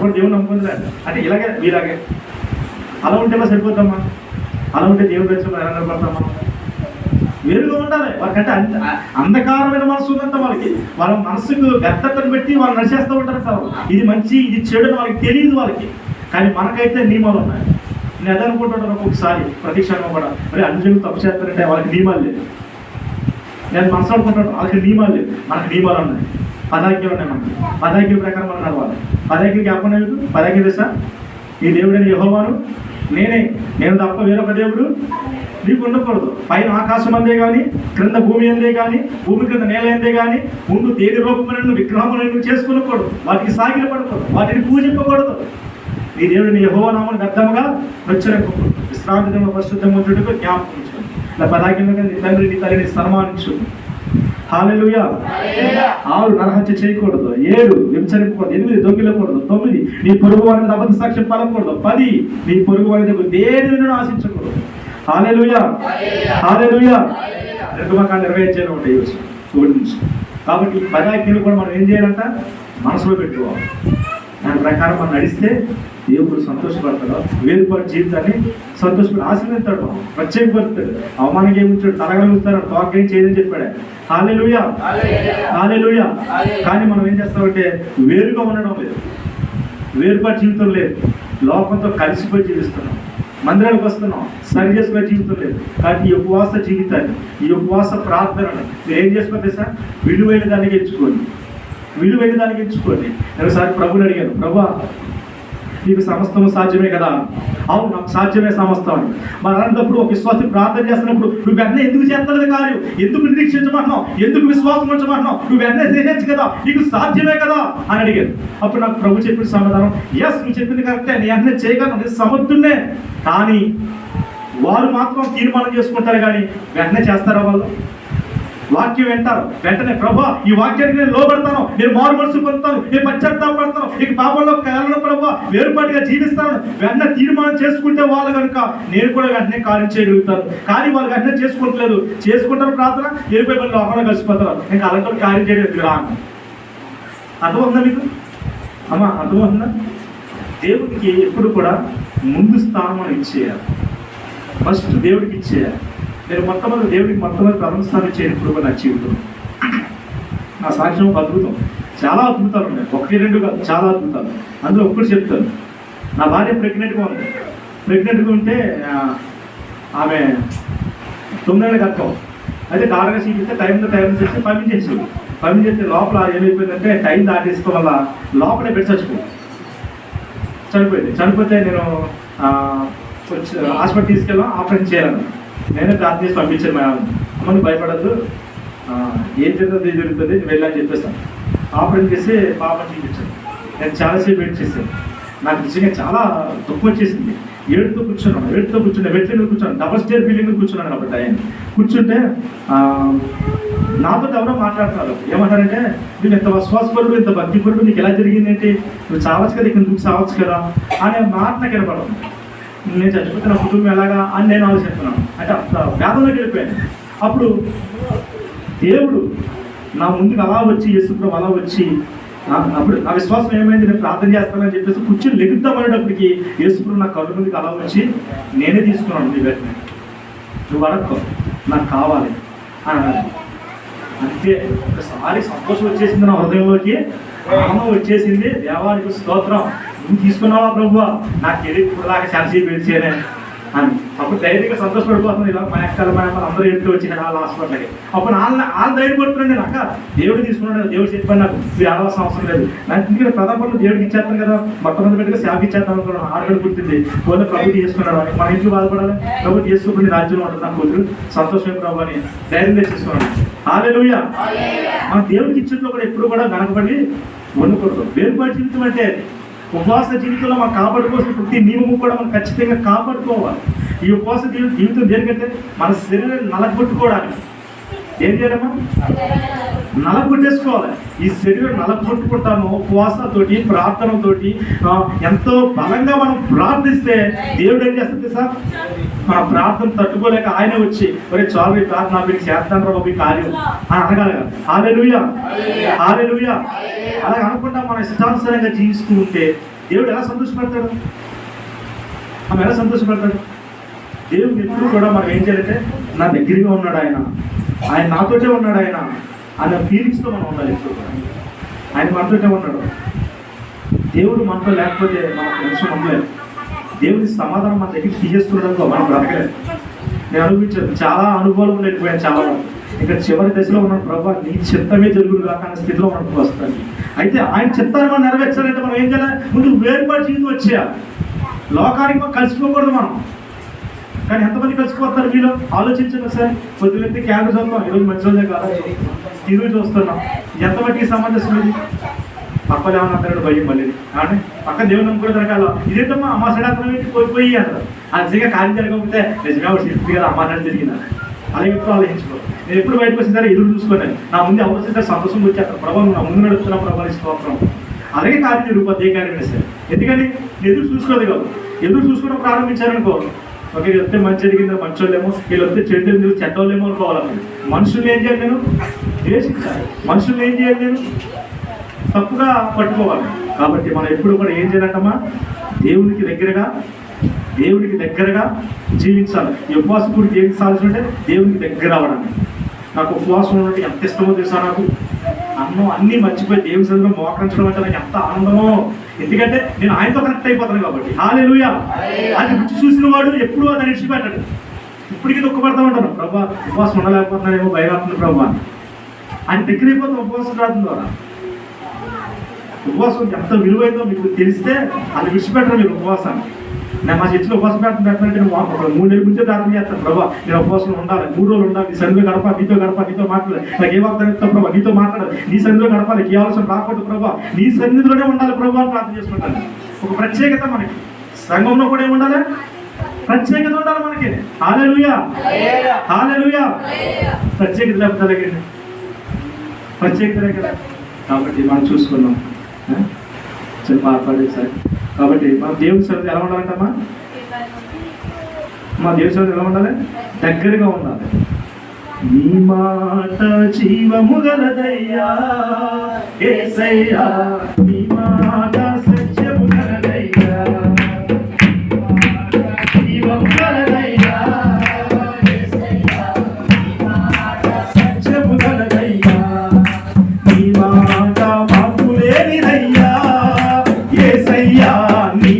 కూడా దేవుడు నమ్ముకుందిలే అంటే ఇలాగే మీలాగే అలా ఉంటే ఎలా సరిపోతామా? అలా ఉంటే దేవుడు రచనలో ఎలా నిలబడతామా? వేరుగా ఉండాలి. వాళ్ళకంటే అంధకారమైన మనసు ఉందంట వాళ్ళకి. వాళ్ళ మనసుకు గద్దతను పెట్టి వాళ్ళు నడిచేస్తూ ఉంటారు సార్. ఇది మంచి ఇది చెడు అని వాళ్ళకి తెలియదు వాళ్ళకి. కానీ మనకైతే నియమాలు ఉన్నాయి. నేను అదే అనుకుంటుంటాను ఒక్కొక్కసారి ప్రతి క్షణం కూడా, మరి అన్యులు తప్పు చేస్తారంటే వాళ్ళకి నియమాలు లేదు. నేను మనసు అనుకుంటాను వాళ్ళకి నియమాలు లేదు, మనకి నియమాలు ఉన్నాయి, పదాజ్ఞలు ఉన్నాయి. మనకి పదాజ్ఞల ప్రకారం మనం నడవాలి. పదాజ్ఞలు జ్ఞాపకం లేదు. పదాజ్ఞ తెలుసా? ఈ దేవుడైన యెహోవాను నేనే, నేను తప్ప వేరొక దేవుడు నీకు ఉండకూడదు. పైన ఆకాశం అందే కానీ, క్రింద భూమి అందే కానీ, భూమి క్రింద నేల అందే కానీ, ముందు దేని రూపములను విగ్రహములను చేసుకునకూడదు, వాటికి సాగిలపడకూడదు, వాటిని పూజింపకూడదు. నీ దేవుడిని యెహోవా నామమును వ్యర్థముగా నొచ్చరింపకూడదు. విశ్రాంతి దినమున పరిశుద్ధంగా ఉంచుటకు జ్ఞాపకం ఉంచుకోండి. ఇలా పదాజ్ఞలుగా నీ తండ్రి నీ తల్లిని సన్మానించు. హల్లెలూయా. 6 నరహత్య చేయకూడదు. 7 వ్యభిచరింపకూడదు. 8 దొంగిలకూడదు. 9 నీ పొరుగు వారి మీద అబద్ధ సాక్ష్యం పలకూడదు. 10 నీ పొరుగు వారి దగ్గర దేనిని ఆశించకూడదు. హల్లెలూయా, హల్లెలూయా. నిర్గమకాండం 25 ఉంటాయి నుంచి. కాబట్టి ఈ పదాజ్ఞలు కూడా మనం ఏం చేయాలంట? మనసులో పెట్టుకోవాలి. దాని ప్రకారం మనం నడిస్తే దేవుడు సంతోషపడతాడు. వేరుపాటు జీవితాన్ని సంతోషపడి ఆశీర్వదిస్తాడు, ప్రత్యేకపరుస్తాడు. అవమానంగా ఏమిచ్చాడు, తలగలుగుతాడు, తోకేం చేయదని చెప్పాడు. హల్లెలూయా, హల్లెలూయా. కానీ మనం ఏం చేస్తామంటే వేరుగా ఉండడం లేదు, వేరుపాటు జీవితం లేదు, లోకంతో కలిసిపోయి జీవిస్తున్నాం, మందిరానికి వస్తున్నాం, సరి చేసుకునే జీవితం లేదు. కాబట్టి ఈ ఉపవాస జీవితాన్ని, ఈ ఉపవాస ప్రార్థనను మీరు ఏం చేసుకోండి సార్? విలువైన దానికి ఎంచుకోండి, విలువైన దానికి ఎంచుకోండి. నేను ఒకసారి ప్రభుని అడిగాను, ప్రభా నీకు సమస్తము సాధ్యమే కదా? అవును, నాకు సాధ్యమే సమస్తం అని. మరి అలాంటప్పుడు ఒక విశ్వాసం ప్రార్థన చేస్తున్నప్పుడు నువ్వు వెంటనే ఎందుకు చేస్తలేదు కార్యం? ఎందుకు నిరీక్షించమంటున్నావు? ఎందుకు విశ్వాసం ఉంచమంటున్నావు? నువ్వు వెంటనే చేయొచ్చు కదా, నీకు సాధ్యమే కదా అని అడిగాను. అప్పుడు నాకు ప్రభు చెప్పిన సమాధానం, ఎస్ నువ్వు చెప్పింది కరెక్టే, నీ వెంటనే చేయగలను, నేను సమర్థున్నే. కానీ వారు మాత్రం తీర్మానం చేసుకుంటారు, కానీ వెంటనే చేస్తారా? వాళ్ళు వాక్యం వింటారు, వెంటనే ప్రభా ఈ వాక్యానికి నేను లోబడతాను, నేను మారు మనసు పొందుతాను, నేను పశ్చాత్తాపడతాను, ఇక పాపంలో కారణం ప్రభా వేరుపాటుగా జీవిస్తాను, వెంటనే తీర్మానం చేసుకుంటే వాళ్ళు కనుక నేను కూడా వెంటనే కార్యం చేయగలుగుతాను. కానీ వాళ్ళు వెంటనే చేసుకుంటలేదు, చేసుకుంటారు ప్రార్థన, ఏరిపోయి వాళ్ళు లోపల కలిసిపోతారు. ఇంకా అలాంటి కార్యం చేయడం ఎందుకు రా? అర్థమవుతుందా మీకు? అమ్మా అర్థమవుతుందా? దేవుడికి ఎప్పుడు కూడా ముందు స్థానం మనం ఇచ్చేయాలి, ఫస్ట్ దేవుడికి ఇచ్చేయాలి. నేను మొట్టమొదటి దేవుడికి మొట్టమొదటి ప్రథమ స్థానం చేయనప్పుడు కూడా నా జీవితం, నా సాక్ష్యం ఒక అద్భుతం. చాలా అద్భుతాలు ఉన్నాయి, 1, 2 కాదు, చాలా అద్భుతాలు. అందులో ఒక్కటి చెప్తాను. నా భార్య ప్రెగ్నెంట్గా ఉంది. ప్రెగ్నెంట్గా ఉంటే ఆమె 9 నెలల గర్భం. అయితే డాక్టర్గా చూపిస్తే టైంలో చేసి పంపించేస్తే లోపల ఏమైపోయిందంటే టైం దాటేసుకోవడం వల్ల లోపలే పెట్టి చనిపోయింది. చనిపోతే నేను హాస్పిటల్ తీసుకెళ్ళాం, ఆపరేషన్ చేయాలని నేనే ప్రార్థన చేసి పంపించాను. మా అమ్మని భయపడద్దు, ఏం జరుగుతుంది జరుగుతుంది వెళ్ళని చెప్పేస్తాను. ఆపరేషన్ చేసి పాపని చూపించాను. నేను చాలాసేపు వెయిట్ చేశాను. నాకు నిజంగా చాలా దుఃఖం వచ్చేసింది. ఏడుతో కూర్చున్నాను, వెట్ల మీద కూర్చున్నాను, డబల్ స్టేర్ బిల్డింగ్ మీద కూర్చున్నాను. కాబట్టి ఆయన కూర్చుంటే నాతో ఎవరో మాట్లాడుతున్నారు. ఏమంటారంటే నువ్వు ఎంత విశ్వాసపరుడు, ఎంత భక్తిపరుడు, నీకు ఎలా జరిగింది ఏంటి, నువ్వు చావచ్చు కదా, ఇక్కడ నువ్వు చావచ్చు కదా అనే మాట నాకు వినపడదు. నేను చచ్చిపోతే నా కుటుంబం ఎలాగా అని నేను ఆలోచిస్తున్నాను. అంటే అంత వేదంలోకి వెళ్ళిపోయాను. అప్పుడు దేవుడు నా ముందుకు అలా వచ్చి, యేసుప్రభు అలా వచ్చి, అప్పుడు నా విశ్వాసం ఏమైంది, నేను ప్రార్థన చేస్తానని చెప్పేసి కూర్చొని లెగుద్దాం అనేటప్పటికి యేసుప్రభు నా కళ్ళు ముందుకు అలా వచ్చి నేనే తీసుకున్నాను, నీ వెంటనే నువ్వు అడక్కో, నాకు కావాలి అని అన్నాడు. అంతే ఒకసారి సంతోషం వచ్చేసింది నా హృదయంలోకి, ఆనందం వచ్చేసింది. దేవానికి స్తోత్రం, నువ్వు తీసుకున్నావా ప్రభువా, నాకు తెలియదు ఇప్పుడు దాకా చాలాసేపు వెళ్తేనే అని. అప్పుడు ధైర్యంగా సంతోషపడిపోతుంది. ఇలా మా అక్కలు మా అందరూ ఎడుతూ వచ్చిన వాళ్ళ హాస్పిటల్కి. అప్పుడు వాళ్ళు ధైర్యపడుతున్నాండి. నాకు దేవుడు తీసుకున్నాడు, దేవుడు చెప్పాను నాకు మీరు ఆడవలసిన అవసరం లేదు. నాకు ఎందుకంటే ప్రధాన దేవుడికి ఇచ్చేస్తాను కదా, మొట్టమొదటి పెట్టుగా శాఖ ఇచ్చేస్తాను అనుకున్నాను. ఆడగడ గుర్తుంది పోతే ప్రభు చేసుకున్నాడు అని. మన ఇంట్లో బాధపడాలి, ప్రభు చేసుకుని రాజ్యంలో ఉంటుంది నాకు కూతురు, సంతోషం ప్రభు అని ధైర్యం తెచ్చేసుకున్నాడు. హల్లెలూయా. మన దేవుడికి ఇచ్చేట్లో కూడా ఎప్పుడు కూడా వెనకబడి ఉండకూడదు. వేరుపాటు జీవితం అంటే ఉపవాస జీవితంలో మనం కాపాడుకోవాల్సిన ప్రతి నియమము కూడా మనం ఖచ్చితంగా కాపాడుకోవాలి. ఈ ఉపవాస జీవితం దేనికంటే మన శరీరాన్ని నలగొట్టుకోవడానికి. ఏం చేయడమా? నలగొట్టేసుకోవాలి. ఈ శరీరం నలగొట్టుకుంటాము ఉపవాసంతోటి, ప్రార్థనతోటి. ఎంతో బలంగా మనం ప్రార్థిస్తే దేవుడు ఏం చేస్తుంది సార్, మన ప్రార్థన తట్టుకోలేక ఆయన వచ్చి ఒరే చాలు ఈ ప్రార్థన మీకు చేస్తాను రా మీ కార్యం అని అనగలగా. హల్లెలూయా, హల్లెలూయా. అలా అనుకుంటా మన ఇష్టానుసారంగా జీవిస్తూ ఉంటే దేవుడు ఎలా సంతోషపడతాడు? ఆమె ఎలా సంతోషపడతాడు? దేవుడు ఎప్పుడు కూడా మనం ఏం చేయాలంటే నా దగ్గరగా ఉన్నాడు ఆయన, ఆయన నాతోటే ఉన్నాడు ఆయన అన్న ఫీలింగ్స్తో మనం ఉండాలి. ఎప్పుడు కూడా ఆయన మనతోటే ఉన్నాడు. దేవుడు మనతో లేకపోతే మన ఫ్రెండ్స్ ఉండలేదు. దేవుడి సమాధానం మన దగ్గరికి తీసేస్తున్నాడు మనం బ్రతకలేదు. నేను అనుభవించాను, చాలా అనుభవాలు లేకపోయాను. చాలా ఇక్కడ చివరి దశలో ఉన్న ప్రభావ నీ చిత్తమే జరుగుడు కాక అనే స్థితిలో మనకు వస్తుంది. అయితే ఆయన చిత్తాన్ని మనం నెరవేర్చాలంటే మనం ఏం చేయాలి? ముందు వేరుపాటు జీవితం వచ్చేయాలి. లోకానికి మనం కలిసిపోకూడదు మనం. కానీ ఎంతమంది కలిసిపోతారు మీలో? ఆలోచించండి ఒకసారి. పొద్దునైతే క్యాలరీ చదువుతాం, ఈరోజు మంచి రోజే కాదు, ఈరోజు చూస్తున్నాం. ఎంతమందికి సమంజసం ఇది? పక్కలు ఏమన్నా అంటాడు భయం మళ్ళీ కానీ పక్క దేవుని నమ్ముకునే జరగాల. ఇదేంటమ్మా అమ్మాసడాత్రం ఏంటి పోయి అంటారు. అది నిజంగా కార్యం జరగకపోతే నిజంగా శిల్పి కదా అమ్మాసడ తిరిగినా అలా ఎప్పుడు ఆలోచించుకో. నేను ఎప్పుడు బయటకు వచ్చిన సరే ఎదురు చూసుకోలేదు. నా ముందు అవసరం సంతోషం వచ్చేస్తారు. ప్రభావం నా ముందు నడుస్తున్నా ప్రభావం స్తోత్రం. అలాగే కార్యం జరుగుతుంది. ఏ కార్యం సరే. ఎందుకని ఎదురు చూసుకోలేదు కాదు. ఎదురు చూసుకోవడం ప్రారంభించారనుకో, ఓకే వస్తే మంచి జరిగిందో మంచోళ్ళేమో, వీళ్ళు వస్తే చెడ్డలు చెడ్డోళ్ళేమో అనుకోవాలి. మనుషుల్ని ఏం చేయాలి? నేను ద్వేషించాలి. మనుషుల్ని ఏం చేయాలి? నేను తప్పుగా పట్టుకోవాలి. కాబట్టి మనం ఎప్పుడు కూడా ఏం చేయాలంటమ్మా? దేవునికి దగ్గరగా జీవించాలి. ఈ ఉపవాసం గురించి ఏం సాధించుంటే దేవునికి దగ్గర అవ్వడానికి. నాకు ఉపవాసం ఉన్నట్టు ఎంత ఇష్టమో తెలుసా నాకు. అన్నం అన్నీ మర్చిపోయి దేవుని సన్నిధిలో మోకరించడం అంటే నాకు ఎంత ఆనందమో. ఎందుకంటే నేను ఆయనతో కనెక్ట్ అయిపోతాను కాబట్టి. హల్లెలూయా. అది రుచి చూసిన వాడు ఎప్పుడూ అది విడిచిపెట్టాడు. ఇప్పటికీ దుఃఖపడతా ఉంటాను, ప్రభా ఉపవాసం ఉండలేకపోతున్నానేమో భయపడుతుంది ప్రభా. ఆయన దగ్గర అయిపోతాం ఉపవాసం రావడం ద్వారా. ఉపవాసం ఎంత విలువైందో మీకు తెలిస్తే అది విడిచిపెట్టరు మీరు ఉపవాసాన్ని. నేను మా చర్చిలో ఉపవాసం పెట్టాలంటే నేను 3 నెలల ముందే ప్రార్థన చేస్తాను. ప్రభా నేను ఉపవాసం ఉండాలి, 3 రోజులు ఉండాలి, నీ సన్నిధిలో గడపాలి, నీతో మాట్లాడాలి, నాకు ఏ వాగ్దానం ఇస్తావు ప్రభా, నీతో మాట్లాడాలి, నీ సన్నిధిలో గడపాలి, ఏ ఆలోచన రాకూడదు ప్రభా, నీ సన్నిధిలోనే ఉండాలి ప్రభా అని ప్రార్థన చేసుకుంటాను. ఒక ప్రత్యేకత మనకి సంఘంలో కూడా ఏముండాలి? ప్రత్యేకత ఉండాలి మనకి. హల్లెలూయా. ప్రత్యేకత లేకపోతే ప్రత్యేకత కదా. కాబట్టి మనం చూసుకున్నాం మాట్లాడే సార్. కాబట్టి మా దేవుని సన్నిధి ఎలా ఉండాలంటమ్మా? మా దేవుని సన్నిధి ఎలా ఉండాలి? దగ్గరగా ఉండాలి. నీ మాట జీవము గలదయ్యా యేసయ్యా, నీ మాట సత్యము గలదయ్యా, జీవము గలదయ్యా యేసయ్యా, నీ మాట సత్యము గలదయ్యా, నీ మాట మార్పు లేనిదయ్యా యేసయ్యా, నీ